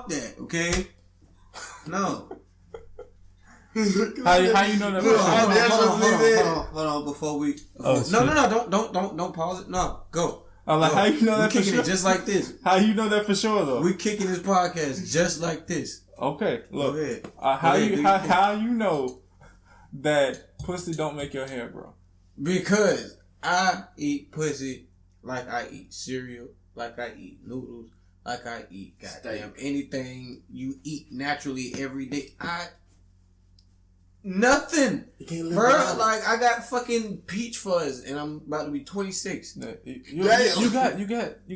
Fuck that, okay? No. How you know that? Hold on, before we... Don't pause it. No, go. I'm like, how you know that for kicking sure? it just like this. How you know that for sure, though? We kicking this podcast just like this. Okay, look. Go ahead. How you know that pussy don't make your hair grow? Because I eat pussy like I eat cereal, like I eat noodles, like I eat goddamn anything you eat naturally every day. Nothing, bro. Like I got fucking peach fuzz, and I'm about to be 26. You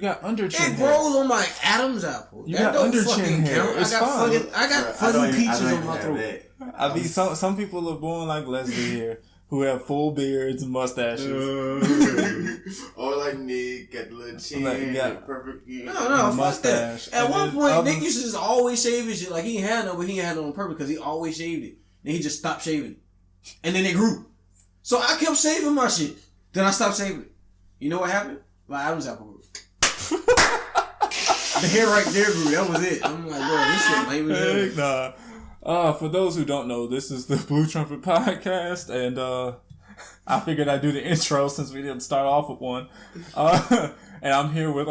got under chin. It grows on my Adam's apple. You got under chin hair. I got fuzzy peaches on my throat. I mean, some people are born like Leslie here, who have full beards and mustaches. Or like Nick, got the little chin, perfect. No, mustache. At one point, Nick used to just always shave his shit. Like he ain't had no, but he ain't had it on purpose because he always shaved it. Then he just stopped shaving it. And then it grew. So I kept shaving my shit. Then I stopped shaving it. You know what happened? My Adam's apple grew. The hair right there grew. That was it. I'm like, bro, this shit lame as hell. Nah. For those who don't know, this is the Blue Trumpet podcast, and I figured I'd do the intro since we didn't start off with one. And I'm here with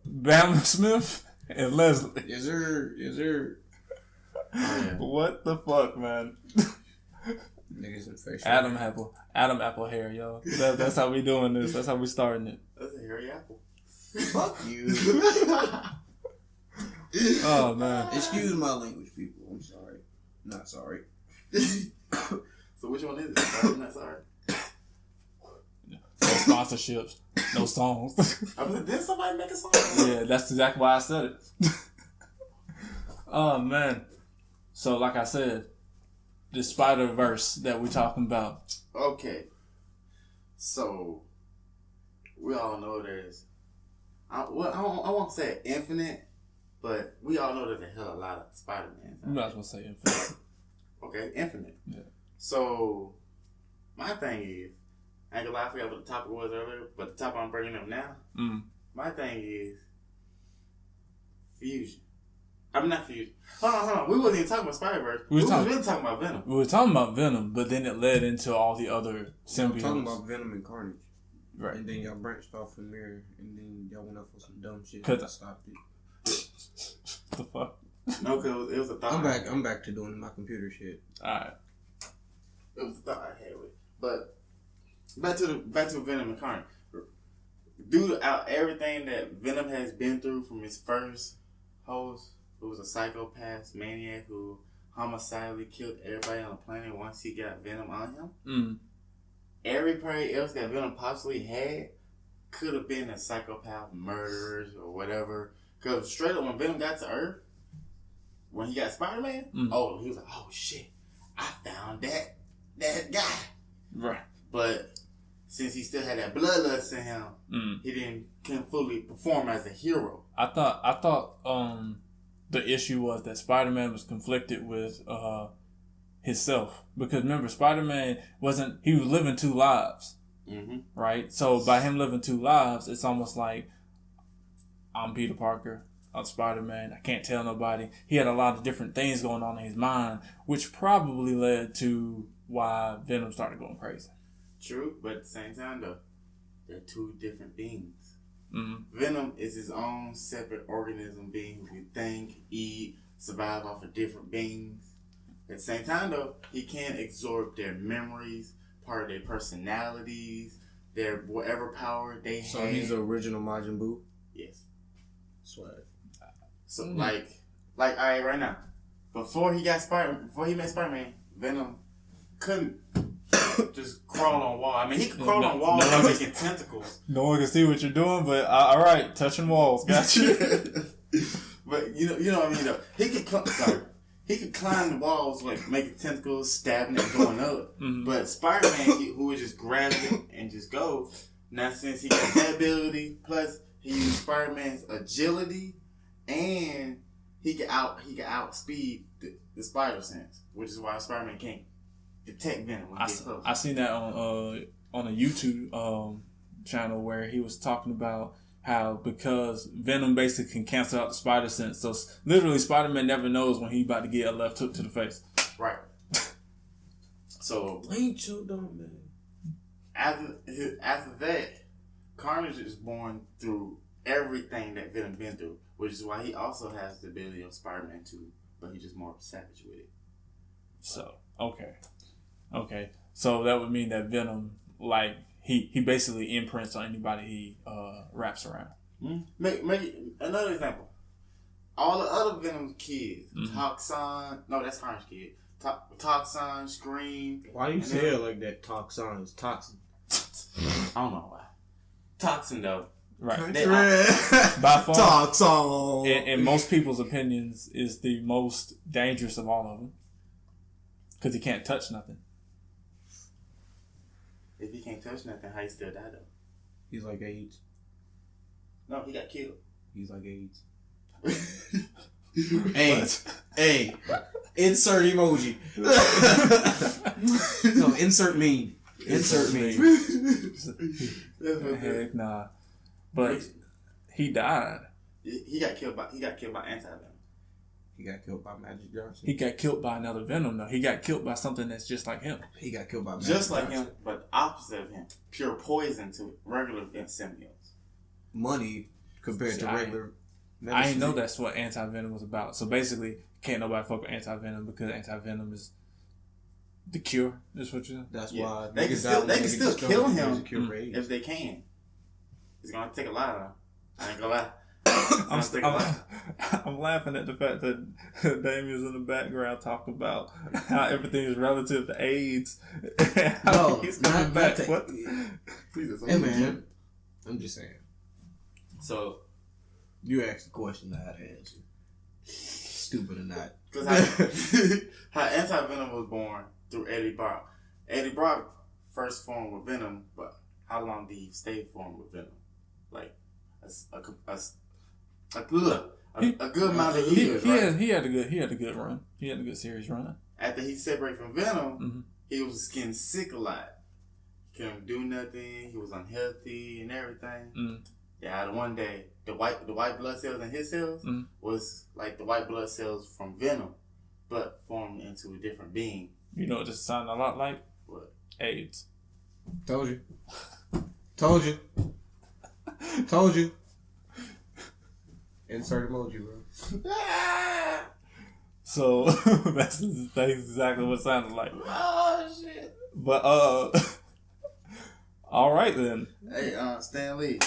Bama Smith and Leslie. Yes, sir. Yeah. What the fuck, man? Niggas in face. Adam Apple hair, yo. That's how we doing this. That's how we starting it. That's a hairy apple. Fuck you. Oh man. Excuse my language, people. I'm sorry. Not sorry. So which one is it? Sorry, not sorry. No sponsorships. No songs. I mean, did somebody make a song? Yeah, that's exactly why I said it. Oh man. So like I said, the Spider-Verse that we're talking about. Okay. So we all know there's I won't say infinite, but we all know there's a hell of a lot of Spider-Mans. I'm not gonna say infinite. Okay, infinite. Yeah. So my thing is, I ain't gonna lie, I forgot what the topic was earlier, but the topic I'm bringing up now, my thing is fusion. I mean, not fusion. Hold on. We wasn't even talking about Spider-Verse. We was really talking about Venom. We were talking about Venom, but then it led into all the other symbiotes. We're talking about Venom and Carnage. Right. And then y'all branched off from there, and then y'all went off on some dumb shit. And I stopped it. The fuck? No, because it was a thought. I'm back to doing my computer shit. Alright. It was a thought I had with it. But back to Venom and Carnage. Due to everything that Venom has been through from his first host, who was a psychopath maniac who homicidally killed everybody on the planet once he got Venom on him. Everybody else that Venom possibly had could have been a psychopath, murderers, or whatever. Because straight up when Venom got to Earth, when he got Spider-Man, he was like, oh shit, I found that guy. Right. But since he still had that bloodlust in him, he couldn't fully perform as a hero. I thought the issue was that Spider-Man was conflicted with himself, because remember, Spider-Man he was living two lives, right? So by him living two lives, it's almost like I'm Peter Parker, I'm Spider-Man, I can't tell nobody. He had a lot of different things going on in his mind, which probably led to why Venom started going crazy. True, but at the same time though, they're two different beings. Venom is his own separate organism being who can think, eat, survive off of different beings. At the same time though, he can absorb their memories, part of their personalities, their whatever power they have. So he's the original Majin Buu? Yes. Swag. So like alright, right now, before he met Spider-Man, Venom couldn't just crawl on walls. I mean, he could crawl on walls and making tentacles. No one can see what you're doing, but all right, touching walls, got you. But you know what I mean though. He could climb the walls, like making tentacles, stabbing it, going up. But Spider-Man, who would just grab it and just go. Now since he got that ability, plus he used Spider-Man's agility, and he can outspeed the spider sense, which is why Spider-Man can't detect Venom when he gets close. I seen that on a YouTube channel where he was talking about how because Venom basically can cancel out the spider sense. So literally, Spider-Man never knows when he about to get a left hook to the face. Right. So ain't you dumb, man. After that, Carnage is born through everything that Venom been through, which is why he also has the ability of Spider-Man 2, but he's just more savage with it. So okay. So that would mean that Venom, like he basically imprints on anybody he wraps around. Make another example. All the other Venom kids, Toxon, no, that's Carnage kid. Toxon, Scream. Why you say it like that? Toxon is toxin. I don't know why. Toxin though. Right. By far, Toxin. In most people's opinions, is the most dangerous of all of them because he can't touch nothing. If he can't touch nothing, how he still die though? He's like AIDS. No, he got killed. He's like AIDS. Hey, insert emoji. No, insert meme. Insert meme. Heck nah. But he died. He got killed by anti-venom. He got killed by Magic Johnson. He got killed by another Venom though. He got killed by something that's just like him. He got killed by Magic just like Johnson. him, but opposite of him. Pure poison to regular symbiotes. Money compared to regular. I didn't know that's what anti-venom was about. So basically, can't nobody fuck with anti-venom because anti-venom is the cure. That's what you. That's why they can still kill him if they can. It's gonna take a lot of them. I ain't gonna lie. I'm laughing at the fact that Damien's in the background talking about how everything is relative to AIDS. No, he's coming back. What? Hey man, I'm just saying. So you asked the question, I had to answer. Stupid or not? Because how anti-venom was born through Eddie Brock. Eddie Brock first formed with Venom, but how long did he stay formed with Venom? Like a good amount of years. He had a good run. He had a good series run. After he separated from Venom, he was getting sick a lot. He couldn't do nothing. He was unhealthy and everything. Yeah, one day the white blood cells in his cells was like the white blood cells from Venom, but formed into a different being. You know what this sounds a lot like? What? AIDS. Told you. Told you. Told you. Insert emoji, bro. So that's exactly what it sounded like. Oh shit. But all right then. Hey, Stan Lee.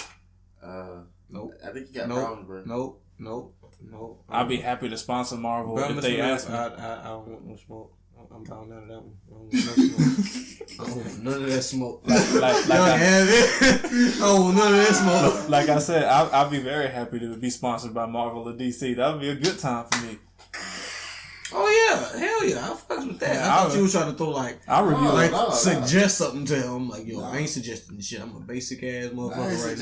Nope. I think you got problems, bro. Nope. I'd be happy to sponsor Marvel if they ask me. I don't want no smoke. I'm down none of that one. I don't want none of that smoke. I don't want none of that smoke. Like I said, I'd be very happy to be sponsored by Marvel or DC. That would be a good time for me. Oh yeah, hell yeah, I fucks with that. Yeah, I thought you was trying to throw suggest something to him. Like, yo, I ain't suggesting this shit. I'm a basic ass motherfucker right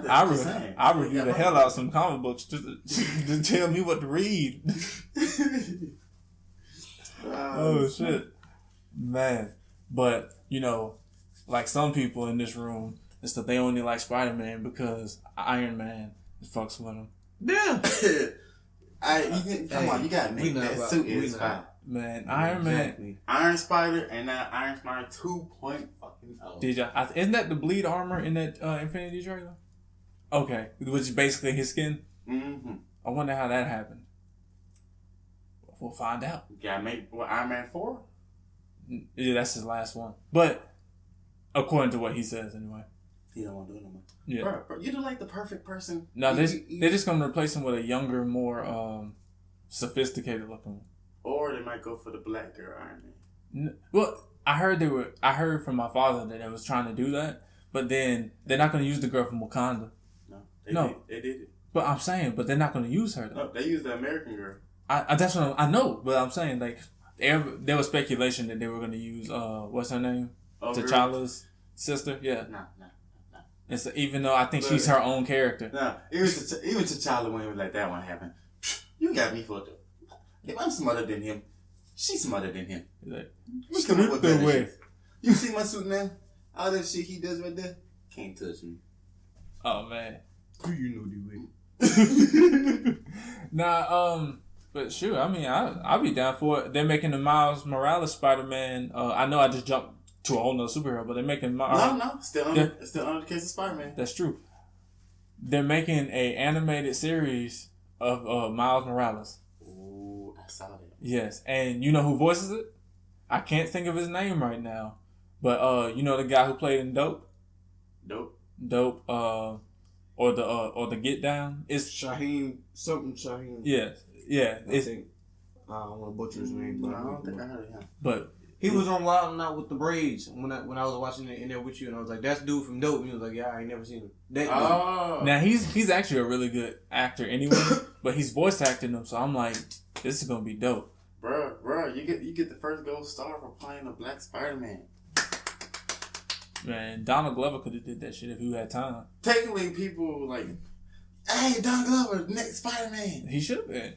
now. I review the hell out of some comic books to tell me what to read. Oh shit, man! But you know, like some people in this room, it's that they only like Spider-Man because Iron Man fucks with him. Yeah. Come on, you gotta make that suit is fine. Man, Iron Man, Iron Spider, and now Iron Spider 2.0. Did ya? Isn't that the bleed armor in that Infinity trailer? Okay, which is basically his skin. I wonder how that happened. We'll find out. Gotta make Iron Man 4. Yeah, that's his last one. But according to what he says, anyway. He don't want to do it no more. Yeah. Bro, you look like the perfect person. No, they're just gonna replace him with a younger, more sophisticated looking one. Or they might go for the black girl Iron Man. Well, I heard from my father that they was trying to do that, but then they're not gonna use the girl from Wakanda. No, they did it. But I'm saying, but they're not gonna use her though. No, they used the American girl. That's what I know, but I'm saying like there was speculation that they were gonna use what's her name? T'Challa's sister. Yeah. No. And so even though I think she's her own character. No, even T'Challa when it was like that one happened. You got me fucked up. If I'm smarter than him, she's smarter than him. Like, we come up with better shit. You see my suit now? All that shit he does right there can't touch me. Oh man. Who you know D-Wade? But shoot, I mean, I'll be down for it. They're making the Miles Morales Spider-Man. I know I just jumped to a whole nother superhero, but they're making still under the case of Spider-Man. That's true. They're making a animated series of Miles Morales. Ooh, I saw that. Yes, and you know who voices it? I can't think of his name right now, but you know the guy who played in Dope, or the Get Down. It's Shaheem. Yes, yeah. I don't want to butcher his name, but I don't think I heard of him. But he was on Wild 'N Out with the braids when I was watching it in there with you, and I was like, "That's dude from Dope." And he was like, "Yeah, I ain't never seen him." Now he's actually a really good actor anyway, but he's voice acting them, so I'm like, this is gonna be dope. Bro, you get the first gold star for playing a black Spider-Man. Man, Donald Glover could have did that shit if he had time. Technically, people like, hey, Donald Glover, next Spider-Man. He should have been.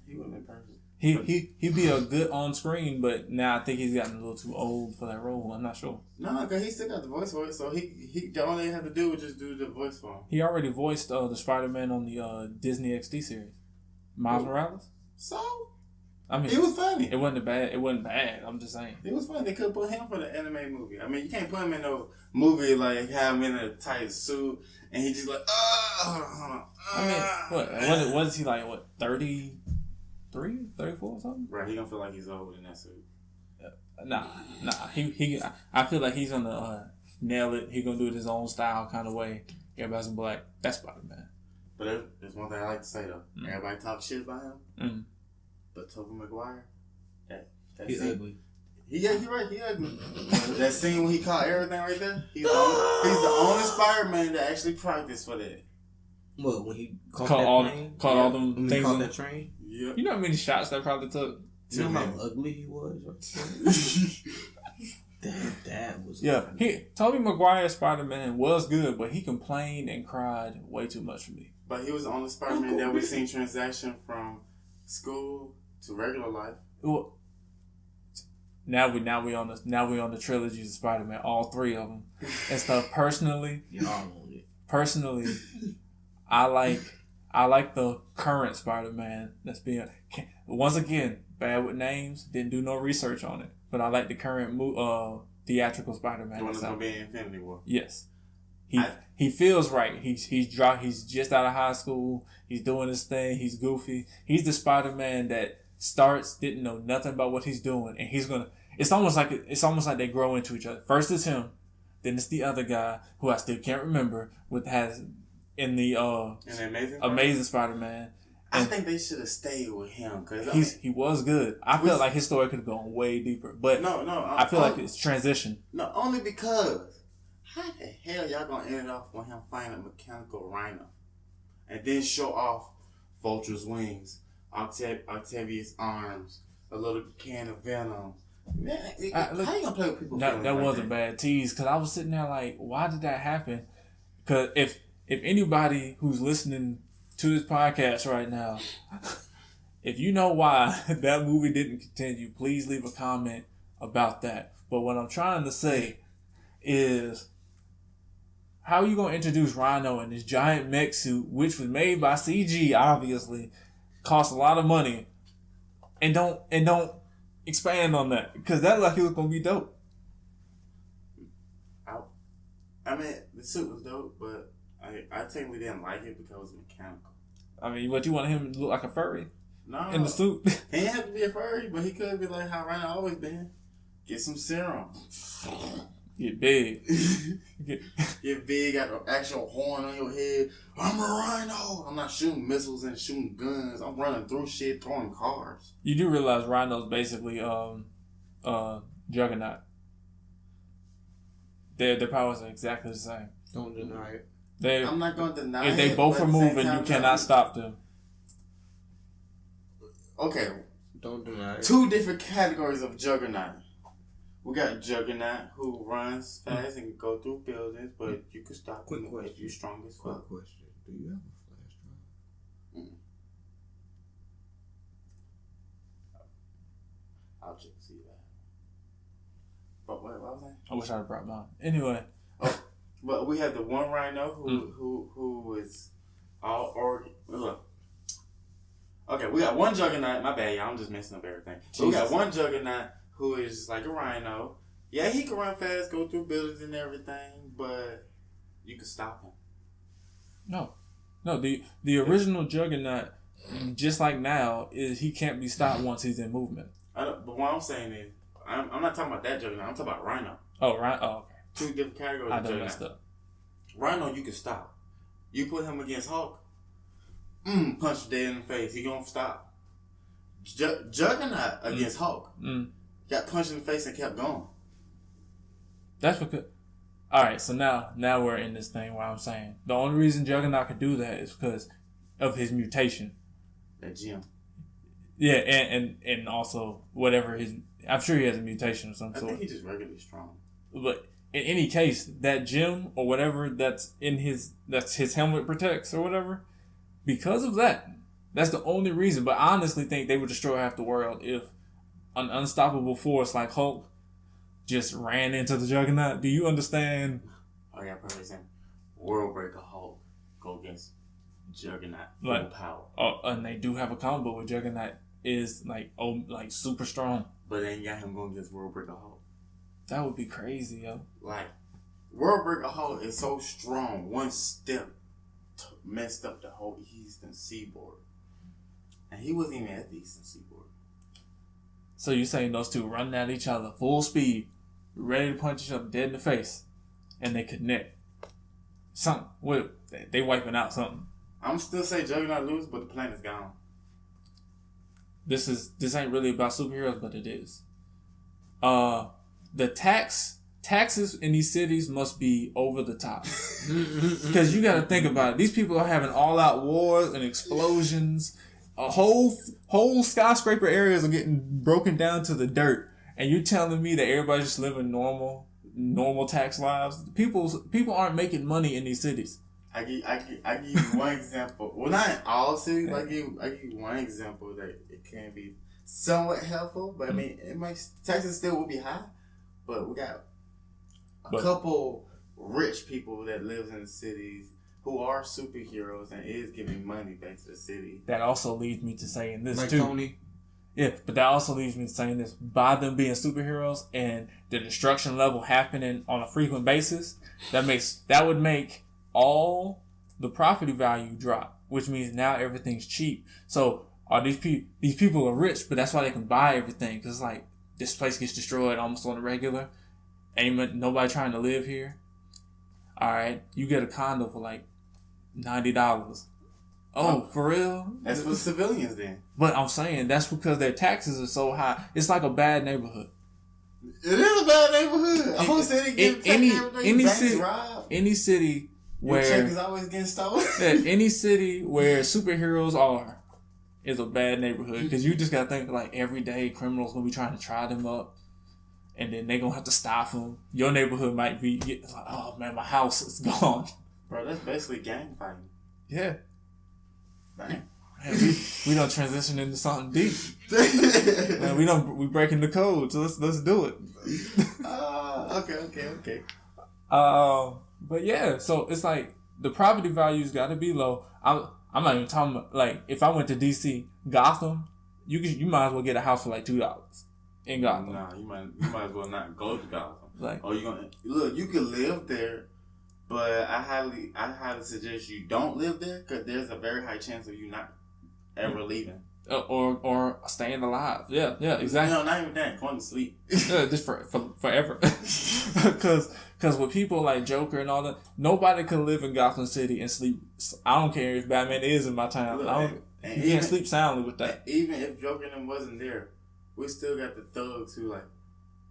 He would have been perfect. He'd be a good on screen, but now I think he's gotten a little too old for that role. I'm not sure. No, because he still got the voice for it, so he the only thing he had to do was just do the voice for him. He already voiced the Spider-Man on the Disney XD series. Miles Morales. So, I mean, he was funny. It wasn't bad. It wasn't bad. I'm just saying. It was funny. They could put him for the anime movie. I mean, you can't put him in no movie like have him in a tight suit and he just like, hold on. I mean, what is he like? What 33, 34 or something? Right, he gonna feel like he's old in that suit. Nah. He. I feel like he's gonna nail it. He gonna do it his own style kind of way. Everybody's in black. That's Spider-Man. But there's one thing I like to say though. Everybody talk shit about him. But Tobey Maguire, he's ugly. You're right. He ugly. That scene when he caught everything right there. He's the only Spider-Man that actually practiced for that. What, when he caught all them when things he caught on that train? Yeah. You know how many shots that probably took? You know how ugly he was? that was ugly. Tobey Maguire's Spider-Man was good, but he complained and cried way too much for me. But he was the only Spider-Man that we've seen transaction from school to regular life. Well, now we on the trilogies of Spider-Man, all three of them and stuff. Personally, I like the current Spider-Man that's being, once again, bad with names. Didn't do no research on it, but I like the current theatrical Spider-Man. The one that's gonna be in Infinity War. Yes. He feels right. He's just out of high school. He's doing his thing. He's goofy. He's the Spider-Man that didn't know nothing about what he's doing, and he's gonna. It's almost like they grow into each other. First it's him, then it's the other guy who I still can't remember has in the Amazing Spider-Man. I think they should have stayed with him because he was good. I felt like his story could have gone way deeper, but I feel like it's transition. No, only because. How the hell y'all gonna end it off with him finding a mechanical rhino? And then show off Vulture's wings, Octavius' arms, a little can of venom. Man, how you gonna play with people? That was a bad tease, because I was sitting there like, why did that happen? Because if anybody who's listening to this podcast right now, if you know why that movie didn't continue, please leave a comment about that. But what I'm trying to say is, how are you going to introduce Rhino in this giant mech suit, which was made by CG, obviously, cost a lot of money, and don't expand on that, because that like it was going to be dope. I mean, the suit was dope, but I technically didn't like it because it was mechanical. I mean, what, you wanted him to look like a furry? No. In the suit? He didn't have to be a furry, but he could be like how Rhino always been. Get some serum. Get big. Get big, got an actual horn on your head. I'm a Rhino. I'm not shooting missiles and shooting guns. I'm running through shit, throwing cars. You do realize Rhino's basically Juggernaut. Their powers are exactly the same. Don't deny it. I'm not going to deny it. If they both are moving, you cannot stop them. Okay. Don't deny it. Two different categories of Juggernaut. We got Juggernaut, who runs fast and can go through buildings, but you can stop him if you're strong as fuck. Quick question. Do you have a flash drive? I'll check to see that. But what was that? I wish I had brought mine. Anyway. But we have the one Rhino who is all organ. Okay, we got one Juggernaut. My bad, y'all. I'm just messing up everything. So we got one Juggernaut who is like a Rhino. Yeah, he can run fast, go through buildings and everything, but you can stop him. No. The original Juggernaut, just like now, is he can't be stopped once he's in movement. But what I'm saying is, I'm not talking about that Juggernaut. I'm talking about Rhino. Oh, right. Oh, okay. Two different categories of Juggernaut. Messed up. Rhino, you can stop. You put him against Hulk, punch him dead in the face. He gonna stop. Juggernaut against Hulk got punched in the face and kept going. That's because. All right, so now we're in this thing where I'm saying the only reason Juggernaut could do that is because of his mutation. That gem. Yeah, and also whatever his. I'm sure he has a mutation of some sort. I think he's just regularly strong. But in any case, that gem or whatever that's his helmet protects or whatever, because of that, that's the only reason. But I honestly think they would destroy half the world if an unstoppable force like Hulk just ran into the Juggernaut. Do you understand? Oh yeah, perfect example. World Breaker Hulk go against Juggernaut full power. Oh, and they do have a combo where Juggernaut is like super strong. But then you got him going against World Breaker Hulk. That would be crazy, yo. Like, World Breaker Hulk is so strong. One step messed up the whole Eastern Seaboard. And he wasn't even at the Eastern Seaboard. So you're saying those two running at each other full speed, ready to punch each other dead in the face, and they connect. Something. They wiping out something. I'm still say Juggernaut lose, but the planet's gone. This ain't really about superheroes, but it is. The taxes in these cities must be over the top. Because you got to think about it. These people are having all-out wars and explosions. Whole skyscraper areas are getting broken down to the dirt. And you're telling me that everybody's just living normal tax lives? People aren't making money in these cities. I give you one example. Well, not in all cities. I give you one example that it can be somewhat helpful. But I mean, taxes still will be high. But we got a couple rich people that live in the cities who are superheroes and is giving money back to the city. That also leads me to saying this like too. Tony. Yeah, but that also leads me to saying this. By them being superheroes and the destruction level happening on a frequent basis, that would make all the property value drop, which means now everything's cheap. So are these people are rich, but that's why they can buy everything, because like this place gets destroyed almost on a regular. Ain't nobody trying to live here. All right, you get a condo for like $90. Oh, for real? That's for civilians then. But I'm saying that's because their taxes are so high. It's like a bad neighborhood. It is a bad neighborhood. A whole city getting any city where your check is always getting stolen. any city where superheroes are is a bad neighborhood, because you just gotta think like every day criminals gonna be trying to try them up, and then they gonna have to stop them. Your neighborhood might be like, oh man, my house is gone. Bro, that's basically gang fighting. Yeah. Dang. Man, we don't transition into something deep. Man, we breaking the code, so let's do it. Okay. But yeah, so it's like the property values got to be low. I'm not even talking about, like, if I went to DC, Gotham, you might as well get a house for like $2 in Gotham. Nah, you might as well not go to Gotham. Like, you gonna look? You can live there, but I highly suggest you don't live there, because there's a very high chance of you not ever leaving. Or staying alive. Yeah, exactly. No, not even that. Going to sleep. Yeah, just for forever. Because with people like Joker and all that, nobody can live in Gotham City and sleep. I don't care if Batman is in my town. Look, you can't sleep soundly with that. Even if Joker and them wasn't there, we still got the thugs who like,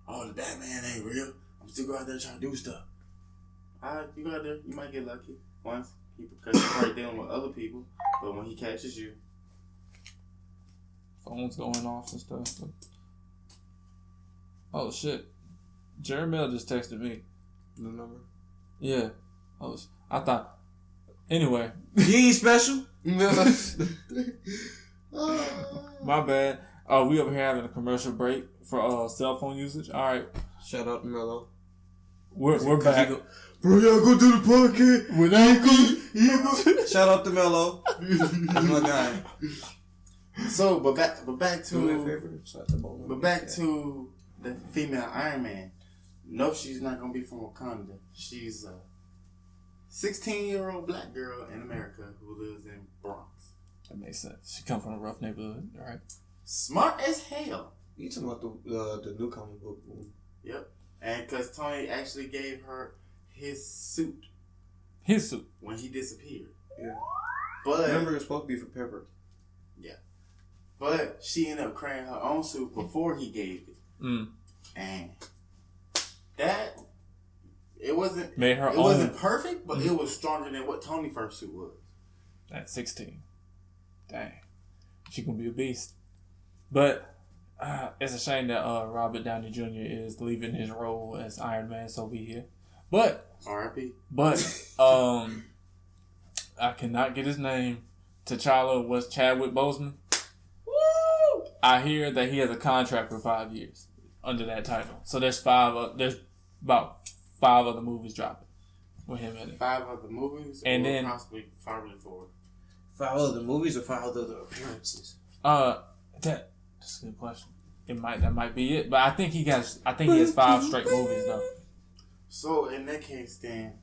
oh, the Batman ain't real. I'm still going out there trying to do stuff. You go out there, you might get lucky once, because you're probably dealing with other people. But when he catches you, phones going off and stuff. But... oh shit! Jeremy just texted me. The number? Yeah. I thought. Anyway. You ain't special? My bad. We over here having a commercial break for cell phone usage. All right. Shout out to Mello. We're back. Bro, y'all go do the podcast. With Uncle. Shout out to Mello. That's my guy. So, but back to the female Iron Man. No, she's not gonna be from Wakanda. She's a 16-year-old black girl in America who lives in Bronx. That makes sense. She come from a rough neighborhood, right? Smart as hell. You talking about the new comic book one? Yep. And because Tony actually gave her his suit. His suit. When he disappeared. Yeah. But remember, it was supposed to be for Pepper. Yeah. But she ended up creating her own suit before he gave it. And that it wasn't wasn't perfect, but it was stronger than what Tony's first suit was. At 16. Dang. She gonna be a beast. But it's a shame that Robert Downey Jr. is leaving his role as Iron Man, so be here. But R.I.P. But I cannot get his name. T'Challa was Chadwick Boseman. Woo! I hear that he has a contract for 5 years under that title. So there's about 5 other movies dropping with him in it. 5 other movies, and or then possibly 4. 5 other movies or 5 other appearances? That's a good question. That might be it. But I think he has 5 straight movies though. So in that case, then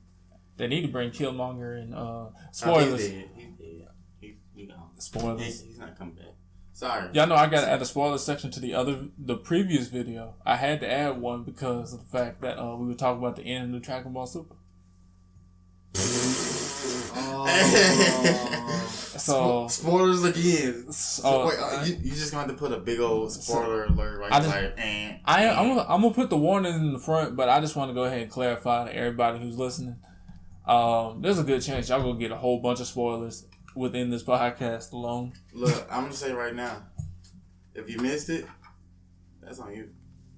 they need to bring Killmonger and spoilers. He's dead. He's gone. Spoilers. He's not coming back. Sorry. Y'all know I got to add a spoiler section to the previous video. I had to add one because of the fact that we were talking about the end of the Dragon Ball Super. So spoilers again. Wait, you just going to put a big old spoiler alert right there. I'm gonna put the warning in the front, but I just want to go ahead and clarify to everybody who's listening. There's a good chance y'all gonna get a whole bunch of spoilers within this podcast alone. Look, I'm gonna say right now, if you missed it, that's on you.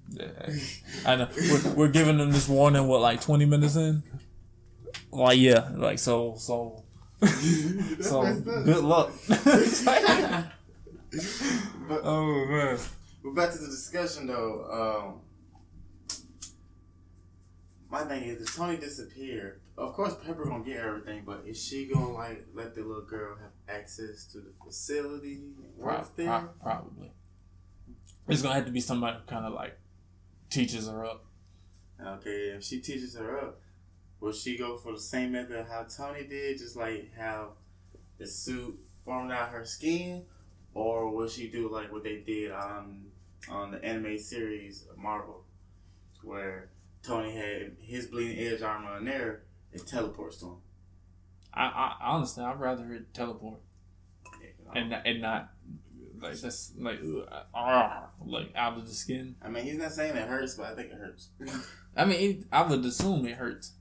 Yeah, I know. We're giving them this warning. What, like 20 minutes in? Like yeah, like so. So good luck. Oh man. But back to the discussion though. My thing is, if Tony disappeared, of course Pepper gonna get everything, but is she gonna like let the little girl have access to the facility and work there? Probably. There's gonna have to be somebody who kind of like teaches her up. Okay, if she teaches her up, will she go for the same method how Tony did, just like how the suit formed out her skin, or will she do like what they did on the anime series of Marvel, where Tony had his bleeding edge armor on there, it teleports to him? I honestly, I'd rather it teleport and not like that's like out of the skin. I mean, he's not saying it hurts, but I think it hurts. I mean, I would assume it hurts.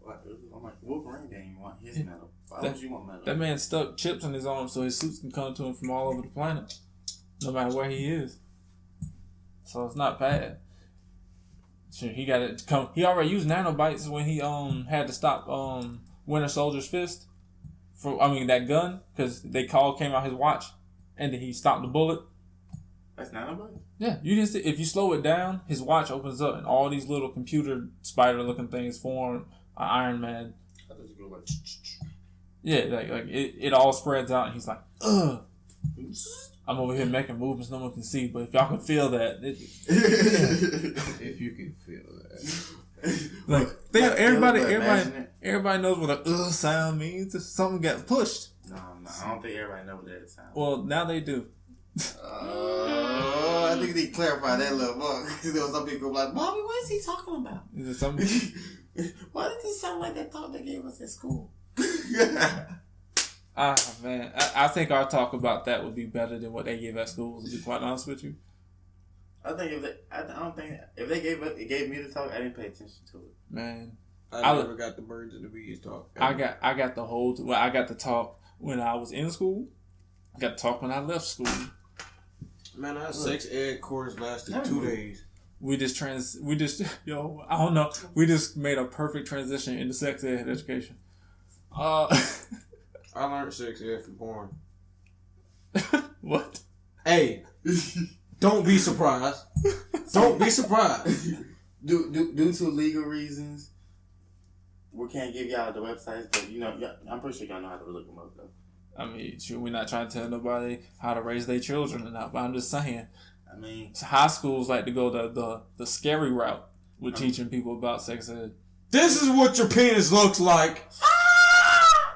I'm like, Wolverine didn't even want his metal. Why would you want metal? That man stuck chips in his arm so his suits can come to him from all over the planet, no matter where he is. So it's not bad. Sure, he got it come. He already used nanobites when he had to stop Winter Soldier's fist that gun, because came out his watch, and then he stopped the bullet. That's nanobites? Yeah, you didn't see. If you slow it down, his watch opens up, and all these little computer spider-looking things form Iron Man. I thought you go like. Yeah, like it all spreads out, and he's like, ugh. I'm over here making movements no one can see, but if y'all can feel that, if you can feel that, like everybody knows what a sound means. If something got pushed. No, I don't think everybody knows what that sound. Well, now they do. I think they clarify that little more, because there was some people like, Bobby, what is he talking about? Is it something? Why does it sound like that talk they gave us at school? Man, I think our talk about that would be better than what they gave at school. To be quite honest with you, I think if they gave me the talk, I didn't pay attention to it. Man, I never got the birds and the bees talk. I got I got the talk when I was in school. I got the talk when I left school. Man, our sex ed course lasted 2 days. We just I don't know. We just made a perfect transition into sex ed education. I learned sex ed from porn. What? Hey, don't be surprised. Don't be surprised. Due to legal reasons, we can't give y'all the websites, but I'm pretty sure y'all know how to look them up though. I mean, sure, we're not trying to tell nobody how to raise their children or not, but I'm just saying. I mean, high schools like to go the scary route with teaching people about sex ed. This is what your penis looks like.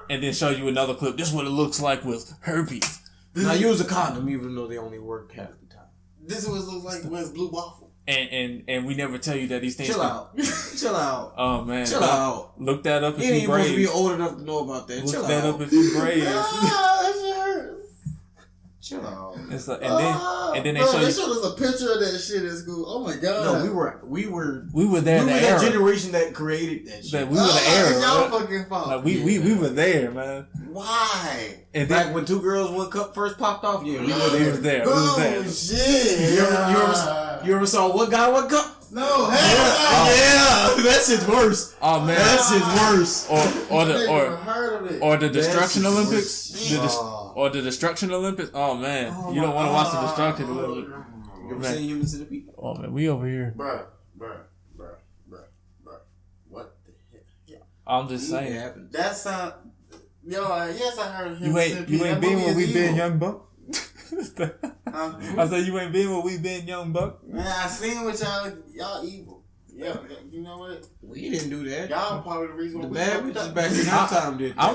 And then show you another clip. This is what it looks like with herpes. Now use a condom, even though they only work half the time. This is what it looks like when it's blue waffle. And we never tell you that these things. Chill out. Chill out. Oh man. Chill out. Look that up if you ain't you brave. supposed to be old enough to know about that. Look Chill that out. up if you brave. That shit hurts. Chill out. And then they show you. They showed us a picture of that shit in school. Oh my god. No, we were there. We in were the that era. generation that created that shit. That we were the era. It's y'all Right? fucking fault. Like we were there, man. Why? And Back then when 2 Girls 1 Cup first popped off, yeah, we were we there. was there. We Oh was there. shit. You ever saw What Guy What Cup? No, hell Yeah, that shit's worse. Oh man. That shit's worse. Or the Destruction That shit's Olympics. worse. Or the Destruction Olympics. Oh man, you don't want to watch the Destruction Olympics. You ever seen Human Centipede? Oh man, we over here. Bruh. What the heck? Yeah. I'm just It saying. happened. That sound. Yes, I heard him. You ain't been where we been, young buck. I said you ain't been where we been, young buck. Man, I seen what y'all evil. Yeah, you know what? We didn't do that. Y'all probably the reason why The we bad fucked bitches up. back in our time did. I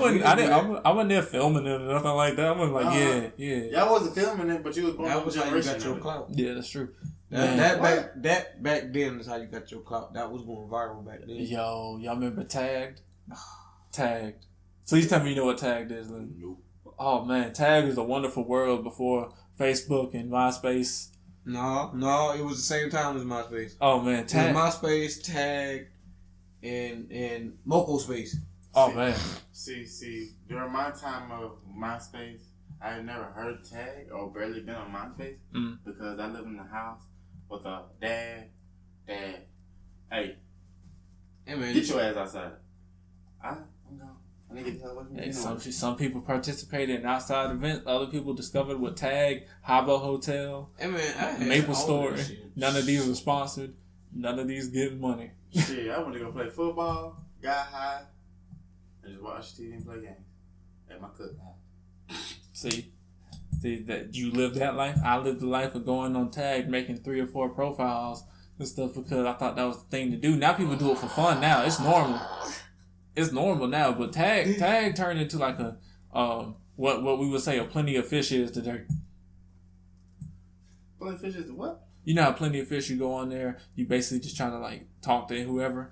wasn't there filming it or nothing like that. I was like, yeah. Y'all wasn't filming it, but you was born That on was the how you generation. got your clout. Yeah, that's true. That back then is how you got your clout. That was going viral back then. Yo, y'all remember Tagged? Tagged. Please tell me you know what Tagged is, Lynn. Nope. Oh man, Tagged was a wonderful world before Facebook and MySpace. No, it was the same time as MySpace. Oh man, It Tagged. was MySpace, Tag, and Moco Space. Oh man. See, during my time of MySpace, I had never heard Tag or barely been on MySpace because I live in the house with a dad. Hey, man, get your ass outside. I'm gone. I need to get the hell away from Hey, you. some people participated in outside events. Other people discovered what Tag, Habbo Hotel, Hey man, I had Maple all Story. that shit. None of these were sponsored. None of these getting money. Shit, I went to go play football, got high, and just watch TV and play games at my cookout. See that you lived that life. I lived the life of going on Tag, making 3 or 4 profiles and stuff because I thought that was the thing to do. Now people do it for fun. Now it's normal. It's normal now, but tag turned into like a what we would say a Plenty of Fish is today. Plenty of Fish is what? You know how Plenty of Fish, you go on there, you basically just trying to like talk to whoever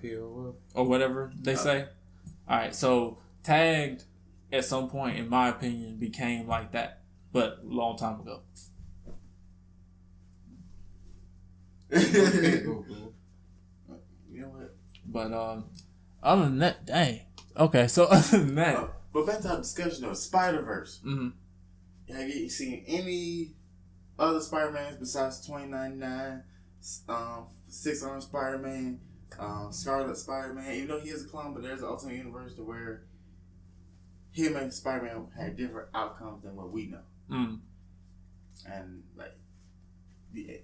or whatever they say. All right, so Tagged at some point, in my opinion, became like that, but a long time ago. You know what? But other than that, dang. Okay, so other than that, but back to our discussion of Spider-Verse. mm-hmm. Have you seen any other Spider-Mans besides 2099, Six-Armed Spider-Man, Scarlet Spider-Man? Even though he is a clone, but there's an alternate universe to where him and Spider-Man had different outcomes than what we know. Mm. And like,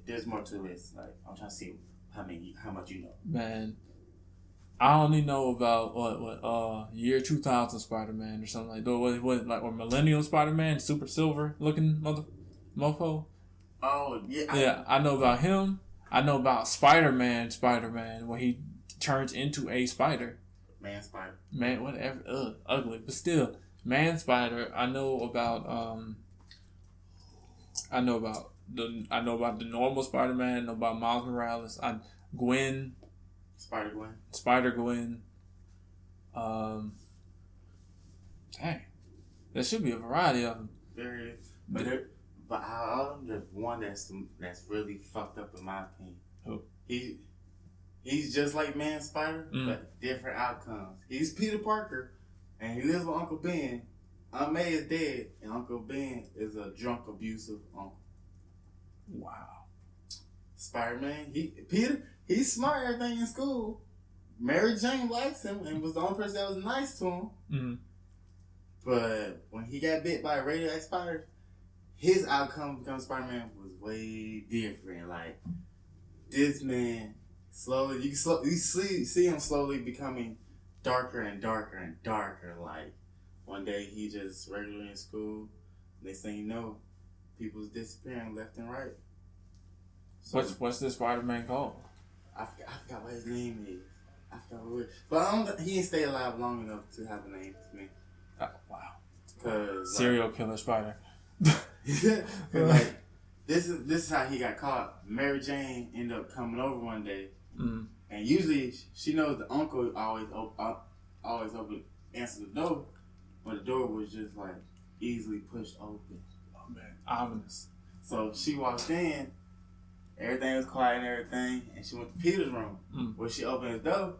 there's more to this. Like, I'm trying to see how much you know. Man, I only know about what year 2000 Spider-Man or something like that. Or Millennium Spider-Man, super silver looking mofo. Oh yeah, Yeah, I know about him. I know about Spider-Man when he turns into a spider. Man Spider. Man, whatever. Ugly, but still, Man Spider. I know about the normal Spider-Man. I know about Miles Morales. Gwen. Spider-Gwen. Dang. There should be a variety of them. There is. But out of them, there's one that's really fucked up in my opinion. Who? He's just like Man Spider, but different outcomes. He's Peter Parker, and he lives with Uncle Ben. Aunt May is dead, and Uncle Ben is a drunk, abusive uncle. Wow. Spider-Man, he's smart, everything in school. Mary Jane likes him and was the only person that was nice to him. Mm-hmm. But when he got bit by a radioactive spider, his outcome becoming Spider-Man was way different. Like, this man slowly, you see him slowly becoming darker and darker and darker. Like, one day he just regularly in school. Next thing you know, people's disappearing left and right. So, what's this Spider-Man called? I forgot what his name is. I forgot what it is. But he didn't stay alive long enough to have a name to me. Oh, wow. Cause Serial killer spider. like this is how he got caught. Mary Jane ended up coming over one day, and usually she knows the uncle always open answer the door, but the door was just like easily pushed open. Oh man, ominous. So she walked in, everything was quiet and everything, and she went to Peter's room. When she opened his door,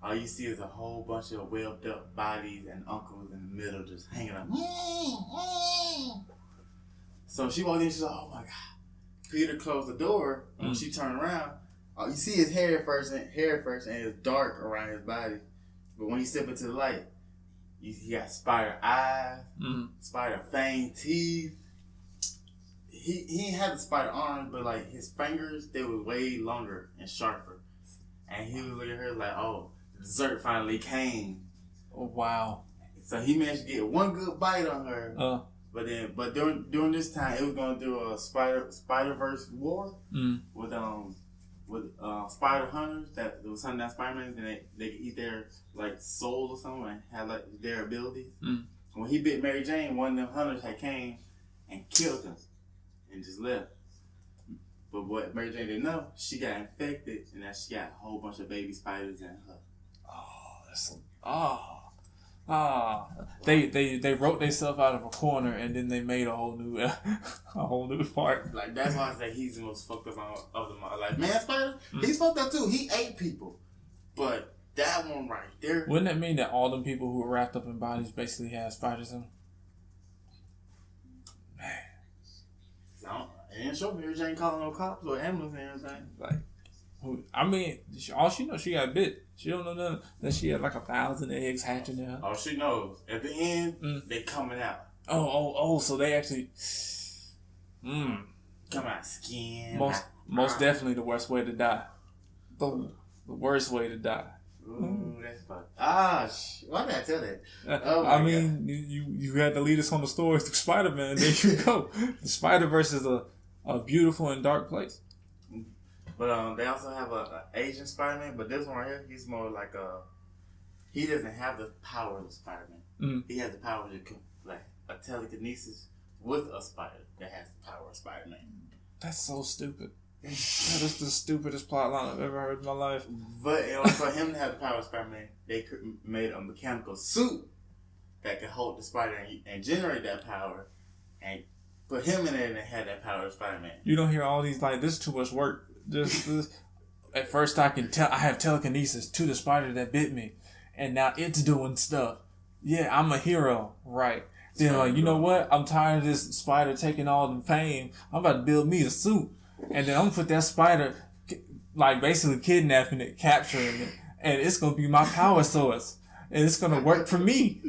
all you see is a whole bunch of webbed up bodies and uncles in the middle just hanging out. So she walked in, she's like, oh my God. Peter closed the door, and when she turned around, you see his hair first, and it's dark around his body. But when he stepped into the light, he got spider eyes, spider fang teeth. He didn't have the spider arms, but like his fingers, they was way longer and sharper. And he was looking at her like, oh, the dessert finally came. Oh, wow. So he managed to get one good bite on her. But during this time, it was going through a Spider-Verse war with spider hunters that was hunting down Spider-Man, and they could eat their like soul or something and have like their abilities. When he bit Mary Jane, one of them hunters had came and killed him and just left. But what Mary Jane didn't know, she got infected, and now she got a whole bunch of baby spiders in her. They wrote themselves out of a corner, and then they made a whole new part. Like, that's why I say he's the most fucked up of them all. Like, Man Spider, he's fucked up too. He ate people, but that one right there. Wouldn't that mean that all them people who were wrapped up in bodies basically had spiders in them? Man. It didn't show Mary Jane calling no cops or ambulance and everything. Like, I mean, all she knows, she got bit. She don't know nothing. That she had like 1,000 eggs hatching there. All she knows, at the end, they coming out. So they actually, come out skin. Most definitely the worst way to die. The worst way to die. Ooh, that's fucked. Why did I tell that? I mean, you had to lead us on the story through Spider-Man. There you go. The Spider-Verse is a beautiful and dark place. But they also have a Asian Spider-Man, but this one right here, he's more like he doesn't have the power of Spider-Man. He has the power to like a telekinesis with a spider that has the power of Spider-Man. That's so stupid. That is the stupidest plot line I've ever heard in my life. But in order for him to have the power of Spider-Man, they made a mechanical suit that could hold the spider and generate that power, and put him in there and had that power of Spider-Man. You don't hear all these like, this is too much work. This. At first I have telekinesis to the spider that bit me, and now it's doing stuff. Yeah, I'm a hero, right? Then like, you know what? I'm tired of this spider taking all the fame. I'm about to build me a suit. And then I'm going to put that spider, like, basically kidnapping it, capturing it. And it's going to be my power source. And it's going to work for me.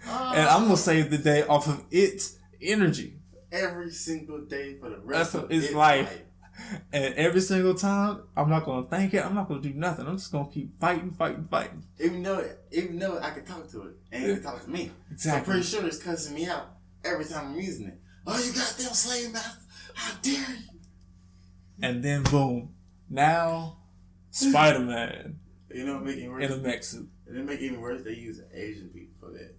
And I'm going to save the day off of its energy. Every single day for the rest of its life. And every single time, I'm not going to thank it. I'm not going to do nothing. I'm just going to keep fighting. Even though I could talk to it. And it could talk to me. Exactly. So I'm pretty sure it's cussing me out every time I'm using it. Oh, you goddamn slave master. How dare you? And then boom. Now, Spider-Man. You know what make it worse? In a mech suit. And it make it even worse, they use Asian people for that.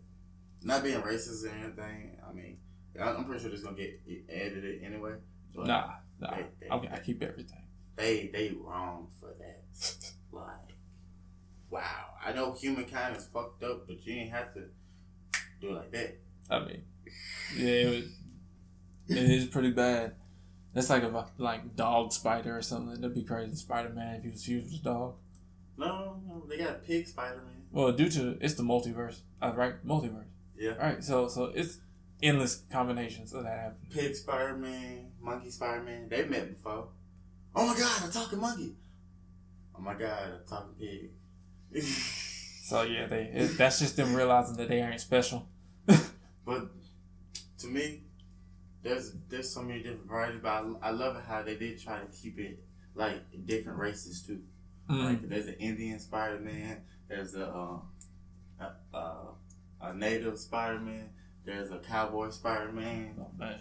Not being racist or anything. I mean, I'm pretty sure it's going to get edited anyway. Nah. I keep everything. They wrong for that. Like, wow. I know humankind is fucked up, but you ain't have to do it like that. I mean, yeah, it is pretty bad. That's like a dog spider or something. That'd be crazy. Spider-Man if he was used as a dog. No, they got a pig Spider-Man. Well, it's the multiverse, right? Multiverse. Yeah. All right. So it's endless combinations of that happen. Pig Spider-Man, monkey Spider-Man. They met before. Oh my God, a talking monkey. Oh my God, a talking pig. So yeah, that's just them realizing that they ain't special. But to me, there's so many different varieties, but I love it how they did try to keep it like different races too. Like there's an Indian Spider-Man. There's a native Spider-Man. There's a cowboy Spider-Man. Oh man.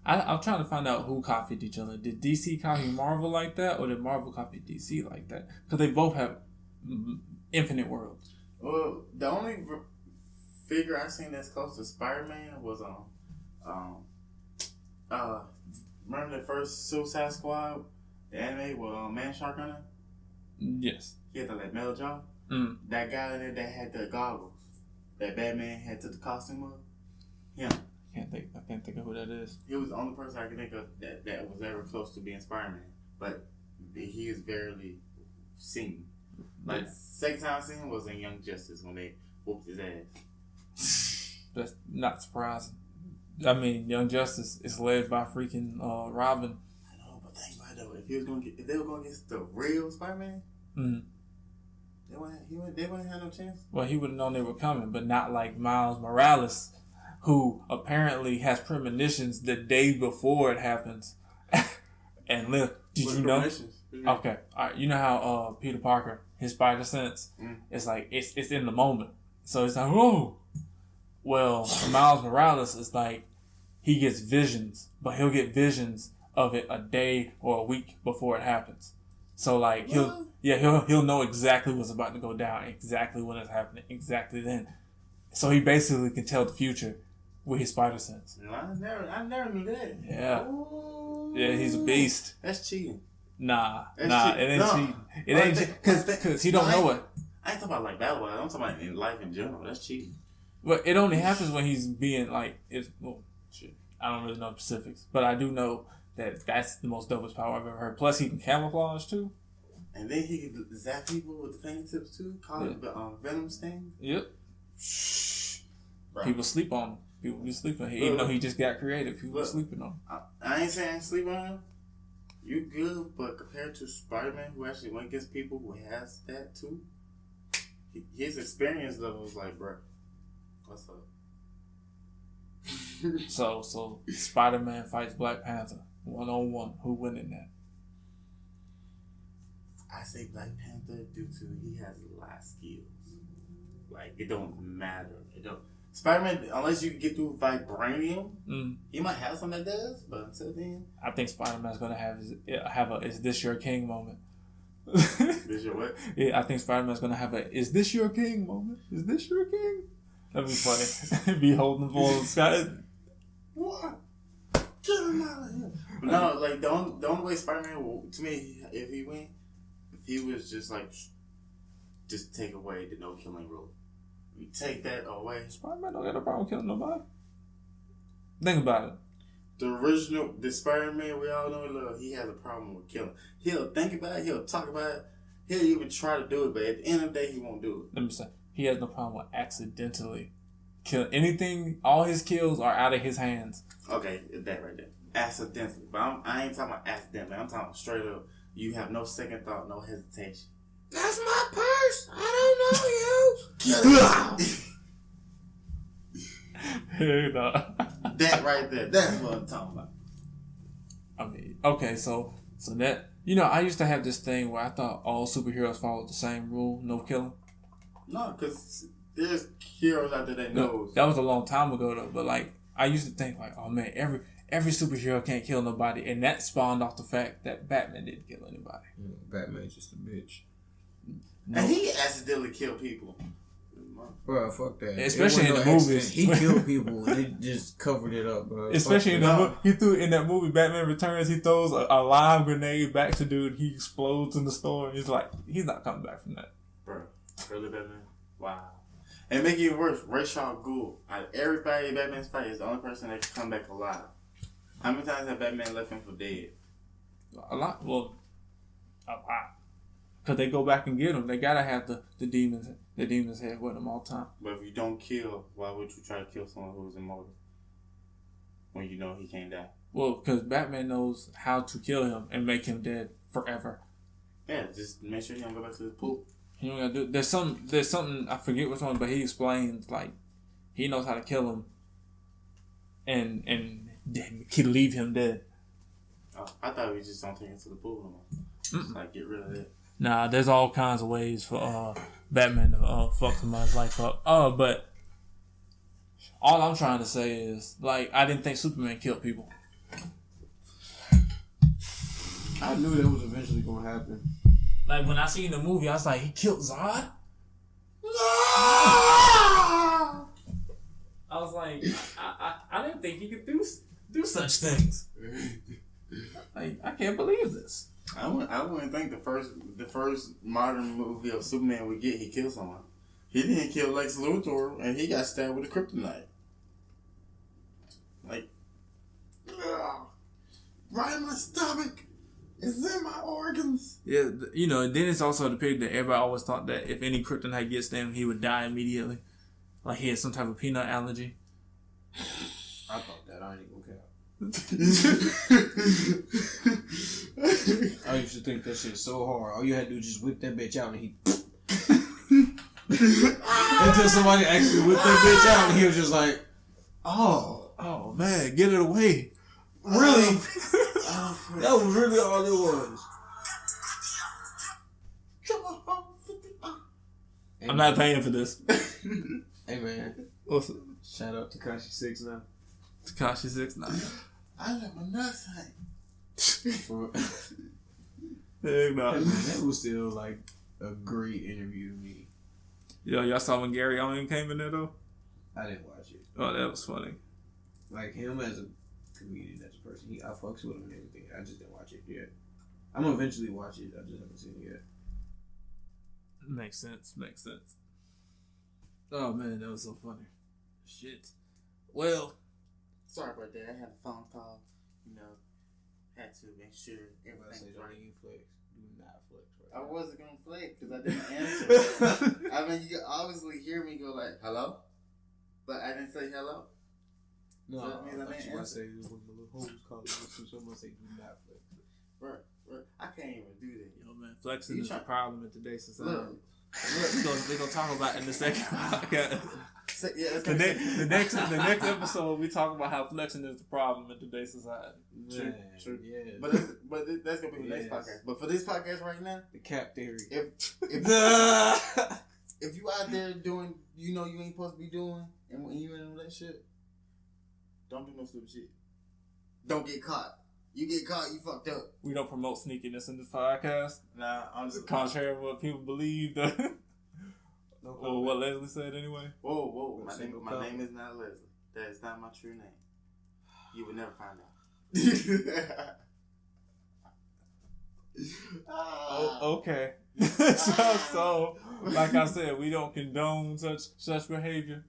I'm trying to find out who copied each other. Did DC copy Marvel like that, or did Marvel copy DC like that? Because they both have infinite worlds. Well, the only figure I seen that's close to Spider-Man was remember the first Suicide Squad, the anime with Man Shark on it? Yes. He had that metal jaw. That guy there that had the goggles that Batman had to the costume of. Him. I can't think of who that is. He was the only person I can think of that was ever close to being Spider-Man. But he is barely seen. Like, second time I seen him was in Young Justice when they whooped his ass. That's not surprising. I mean, Young Justice is led by freaking Robin. I know, but think about it though. If they were going against the real Spider-Man, they wouldn't have no chance. Well, he would have known they were coming, but not like Miles Morales, who apparently has premonitions the day before it happens. And look, did you know? Okay, all right. You know how Peter Parker, his spider sense, it's like it's in the moment. So it's like, whoa. Well, Miles Morales is like, he gets visions, but he'll get visions of it a day or a week before it happens. So like he'll know exactly what's about to go down, exactly when it's happening, exactly then. So he basically can tell the future with his spider sense. No, I never knew that. Yeah. Ooh. Yeah, he's a beast. That's cheating. Nah, Cheating. it ain't cheating. It ain't because he don't know it. I ain't talking about like battle. I'm talking about in life in general. That's cheating. But it only happens when he's being like, shit. I don't really know the specifics, but I do know that that's the most dopest power I've ever heard. Plus, he can camouflage too. And then he can zap people with the fingertips too. Call it the venom sting. Yep. Bro. People sleep on him. People be sleeping. Even though he just got creative, people be sleeping on him. I ain't saying sleep on him. You good, but compared to Spider-Man, who actually went against people who has that too, his experience level was like, bro, what's up? So Spider-Man fights Black Panther 1-on-1. Who winning that? I say Black Panther due to he has a lot of skills. Like, it don't matter. It don't. Spider-Man, unless you can get through vibranium, he might have something that does, but until then, I think Spider-Man's gonna have a "Is this your king" moment. This your what? Yeah, I think Spider-Man's gonna have a "Is this your king" moment. Is this your king? That'd be funny. Be holding the ball in the sky. What? Get him out of here! No, like the only way Spider-Man, to me, if he was just like, just take away the no killing rule. You take that away. Spider-Man don't got a problem killing nobody. Think about it. The Spider-Man we all know and love, he has a problem with killing. He'll think about it, he'll talk about it, he'll even try to do it, but at the end of the day, he won't do it. Let me say, he has no problem with accidentally killing. Anything, all his kills are out of his hands. Okay, that right there. Accidentally. But I ain't talking about accidentally. I'm talking straight up. You have no second thought, no hesitation. That's my purse. I don't know you. That right there. That's what I'm talking about. I mean, okay, so that, I used to have this thing where I thought all superheroes followed the same rule, no killing. No, because there's heroes out there that knows. That was a long time ago though, but like I used to think like, oh man, every superhero can't kill nobody, and that spawned off the fact that Batman didn't kill anybody. Batman's just a bitch. No. And he accidentally killed people. Bro, fuck that. Especially in the movies. He killed people. They just covered it up, bro. Especially in that movie, Batman Returns, he throws a live grenade back to dude. He explodes in the store. He's like, he's not coming back from that. Bro, really Batman? Wow. And make it even worse, Ra's al Ghul. Out of everybody in Batman's fight is the only person that can come back alive. How many times have Batman left him for dead? A lot. Well, a lot. Because they go back and get him. They gotta have the demon's head with them all the time. But if you don't kill, why would you try to kill someone who's immortal? When you know he can't die? Well, because Batman knows how to kill him and make him dead forever. Yeah, just make sure he don't go back to the pool. He don't gotta do. There's something I forget which one, but he explains like he knows how to kill him, and leave him dead. Oh, I thought we just don't take him to the pool no more. Just like get rid of that. Nah, there's all kinds of ways for Batman to fuck somebody's life up. But all I'm trying to say is, like, I didn't think Superman killed people. I knew that was eventually gonna happen. Like, when I seen the movie, I was like, he killed Zod? I was like, I didn't think he could do such things. Like, I can't believe this. I wouldn't think the first modern movie of Superman would get he killed someone. He didn't kill Lex Luthor, and he got stabbed with a kryptonite. Like, right in my stomach. It's in my organs. Yeah, you know, and then it's also depicted that everybody always thought that if any kryptonite gets to him, he would die immediately. Like he had some type of peanut allergy. I thought that. I ain't gonna care. I used to think that shit so hard. All you had to do was just whip that bitch out and he... Until somebody actually whipped that bitch out and he was just like, oh man, get it away. Really? That was really all it was. I'm not paying for this. Hey man. What's it? Shout out to Tekashi 6ix9ine. Tekashi 6ix9ine. I let my nuts hang. Heck no. That was still like a great interview to me. Yo, y'all saw when Gary Owen came in there though? I didn't watch it. Oh, that was funny. Like him as a comedian, as a person, I fucks with him and everything. I just didn't watch it yet. I'm gonna eventually watch it. I just haven't seen it yet. Makes sense. Oh man, that was so funny. Shit. Well, Sorry about that. I had a phone call. You know, had to make sure everything was right. Flex. Do not flex. I wasn't gonna flex because I didn't answer. I mean, you can obviously hear me go like, "Hello," but I didn't say hello. No, So that means I didn't I answer. say when the little hoes call it, someone say do not flex. Bro, I can't even do that. yo man, flexing You is a try- problem in today's society. Look, We're gonna talk about it in the second podcast. yeah, The next episode, we talk about how flexing is the problem in today's society. True. Yeah. But that's gonna be the next podcast. But for this podcast right now, the cap theory. if you out there doing, you ain't supposed to be doing, and when you in a relationship, don't do no stupid shit. Don't get caught. You get caught, you fucked up. We don't promote sneakiness in this podcast. Nah, I'm just Contrary to what people believe. Or what Leslie said anyway. Whoa! My name is not Leslie. That is not my true name. You would never find out. Okay. so, like I said, we don't condone such behavior.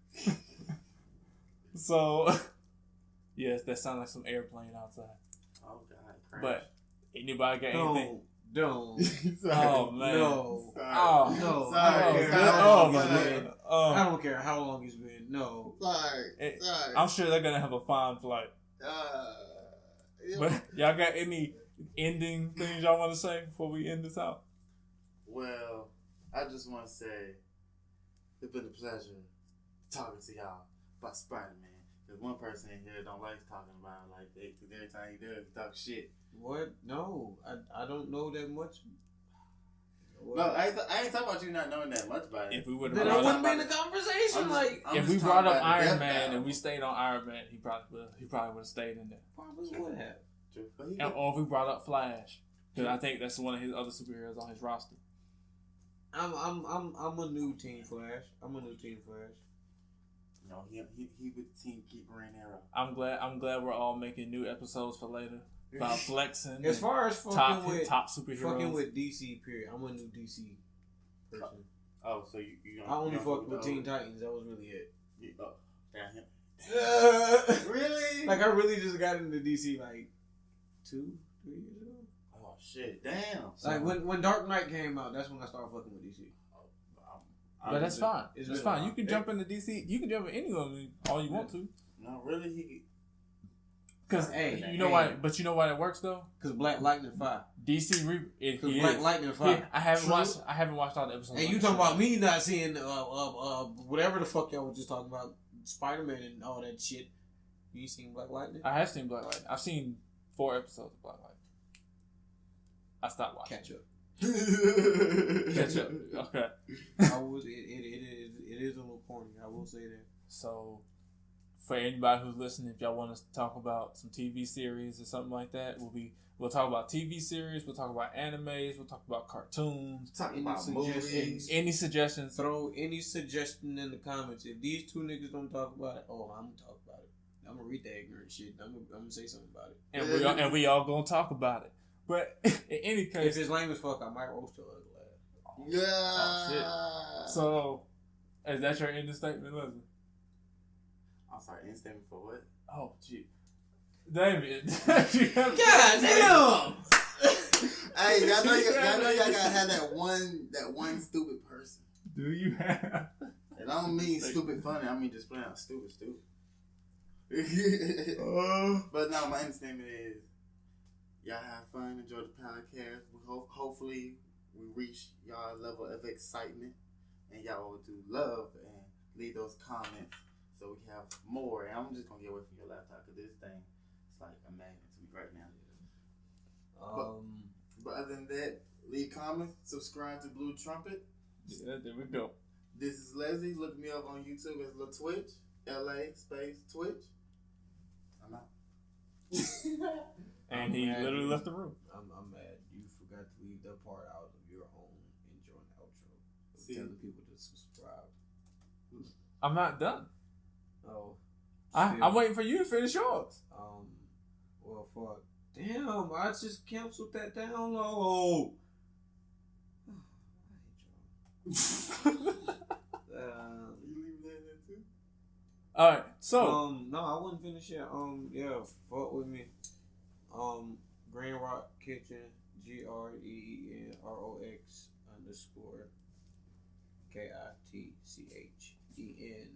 So, yes, that sounds like some airplane outside. Oh God! Crash. But anybody got anything? Don't. Oh man. No. Sorry. Oh No. Sorry. I don't care Sorry. how long Sorry. it's been. I don't care how long it's been. No. Sorry. I'm sure they're gonna have a fine flight. But y'all got any ending things y'all want to say before we end this out? Well, I just want to say it's been a pleasure talking to y'all about Spider-Man. There's one person in here don't like talking about it like that, because every time he does, he talks shit. What? No. I don't know that much. No, I ain't talking about you not knowing that much about it. If we would Then have I brought wouldn't up, be in the conversation. if we brought up Iron Man and we stayed on Iron Man, he probably would have stayed in there. Probably would have. Or if we brought up Flash, because I think that's one of his other superheroes on his roster. I'm a new Team Flash. No, he with the team keep Green Arrow. I'm glad we're all making new episodes for later about flexing. As far as top superheroes. fucking with DC, period. I'm a new DC person. Oh, so you I only fucked with Teen Titans. That was really it. Damn. Really? Like I really just got into DC like 2-3 years ago. Oh shit! Damn. Like when Dark Knight came out, that's when I started fucking with DC. But that's fine. It's That's been a fine. You while. can jump into DC. You can jump in any of them all you want to. No, really, Because Hey, you know why? But you know why it works though. Cause Black Lightning 5. DC Cause Black Lightning 5. I haven't watched all the episodes. And you talking about me not seeing whatever the fuck y'all was just talking about, Spider-Man and all that shit. You seen Black Lightning? I have seen Black Lightning. I've seen 4 episodes of Black Lightning. I stopped watching. Catch up. Catch up. Okay. I was. It is a little corny. I will say that. So, for anybody who's listening, if y'all want us to talk about some TV series or something like that, we'll talk about TV series. We'll talk about animes. We'll talk about cartoons. Talk Any about movies. Any suggestions? Throw any suggestion in the comments. If these two niggas don't talk about it, I'm gonna talk about it. I'm gonna read that ignorant shit. I'm gonna say something about it. And we all gonna talk about it. But in any case, if it's lame as fuck, I might roast your ugly ass. Yeah. Oh, shit. So, is that your ending statement, Leslie? I'm sorry, instant for what? Oh, gee. David. God damn! Hey, y'all know y'all gotta have that one stupid person. Do you have? And I don't mean stupid funny, I mean just plain out stupid. But no, my understanding is y'all have fun, enjoy the podcast. We hopefully we reach y'all level of excitement, and y'all will do love and leave those comments so we can have more. And I'm just gonna get away from your laptop because this thing is like a magnet to me right now. But other than that, leave comments, subscribe to Blue Trumpet. Yeah, there we go. This is Leslie. Look me up on YouTube as Lil Twitch, LA_Twitch. I'm out. And he literally left the room. I'm mad. You forgot to leave that part out of your own intro and outro. See? Telling people to subscribe. I'm not done. Oh. I'm waiting for you to finish yours. Well, fuck. Damn, I just canceled that download. I hate y'all. You leave that too? Alright, so. No, I wouldn't finish yet. Yeah, fuck with me. Green Rock Kitchen, GREENROX _KITCHEN.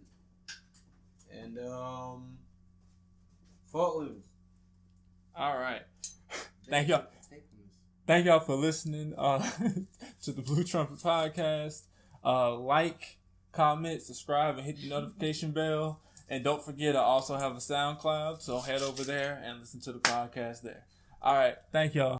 And, fuck with me. Alright. Thank y'all for listening to the Blue Trumpet Podcast. Like, comment, subscribe, and hit the notification bell. And don't forget, I also have a SoundCloud, so head over there and listen to the podcast there. All right. Thank y'all.